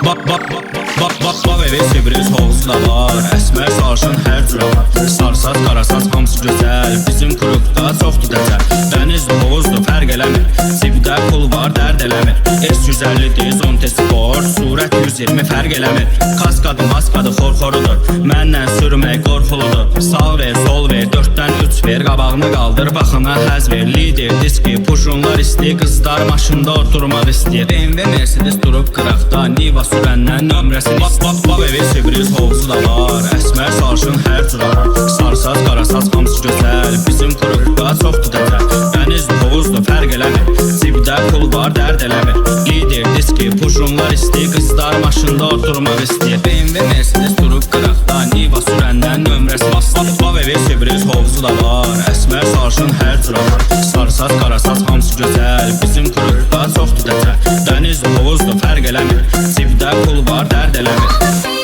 Bak evi Sibris hovuzu da var. Əsmər sarışın hər cür var. Sarsaz qarasaz hamısı gözəl. Bizim qruqda çoxdur dəcəl. Dənizli hovuzdur fərq eləmir. Sibdə pul var dərd eləmir. S150 Zonte Sport Surət 120 fərq eləmir. Kaskadı maskadı xorxorudur. Məndən sürmək qorxuludur. Sağ ver sol ver 4-dən 3 ver. Qabağını qaldır baxına həz ver. Lider diski puşunlar istəyir. Qızlar maşında oturmaq istəyir. BMW Mercedes durub qıraqda. Niva sürəndən nömrəsini Bak evi Sibris hovuzu da var. Əsmər sarışın hər cür var. Sarsaz qarasaz hamısı gözəl. Bizim qruqda çoxdur dəcəl. Dənizli hovuzdur fərq eləmir. Sibdə pul var dərd eləmir. Lider diski puşunlar istəyir. Qızlar maşında oturmaq istəyir. BMW Mercedes durub qıraqda. Niva sürəndən nömrəsini Bak evi Sibris hovuzu da var. Əsmər sarışın hər cür var. Sarsaz qarasaz hamısı gözəl. Bizim qruqda çoxdur dəcəl. Dənizli hovuzdur fərq eləmir. Sibdə pul var dərd eləmir.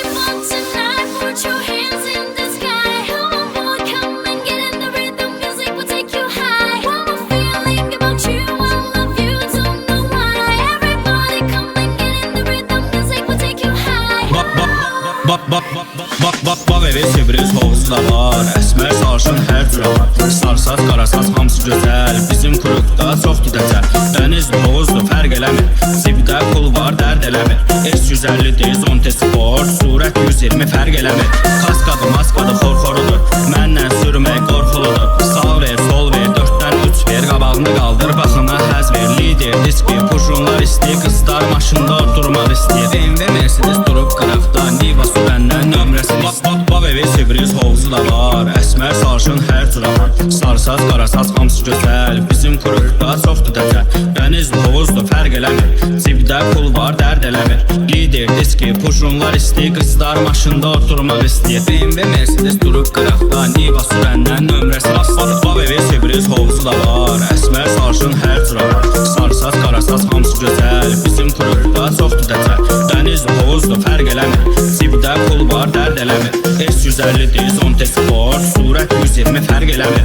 Bak evi Sibris hovuzu da var. Əsmər sarışın hər cür var. Sarsaz qarasaz hamısı gözəl. Bizim qruqda çoxdur dəcəl. Dənizli hovuzdur fərq eləmir. Sibdə pul var dərd eləmir. S150 Zonte Sport Surət 120 fərq eləmir. Kaskadı maskadı xorxorudur. Məndən sürmək qorxuludur. Sağ ver sol ver 4-dən 3 ver. Qabağını qaldır baxına həz ver. Lider diski puşunlar istəyir. Qızlar maşında oturmaq istəyir. BMW Mercedes durub qıraqda. Niva sürəndən nömrəsini Bak evi Sibris hovuzu da var. Əsmər sarışın hər cür var. Sarsaz qarasaz hamısı gözəl. Bizim qruqda çoxdur dəcəl. Dənizli hovuzdur fərq eləmir. Sibdə pul var dərd eləmir. Lider diski puşunlar istəyir. Qızlar maşında oturmaq istəyir. BMW Mercedes durub qıraqda. Niva sürəndən nömrəsini Bak evi Sibris hovuzu da var. Əsmər sarışın hər cür var. Sarsaz qarasaz hamısı gözəl. Bizim qruqda çoxdur dəcəl. Dənizli hovuzdur fərq eləmir. Sibdə pul var dərd eləmir. S150 Zonte Sport Surət 120 fərq eləmir.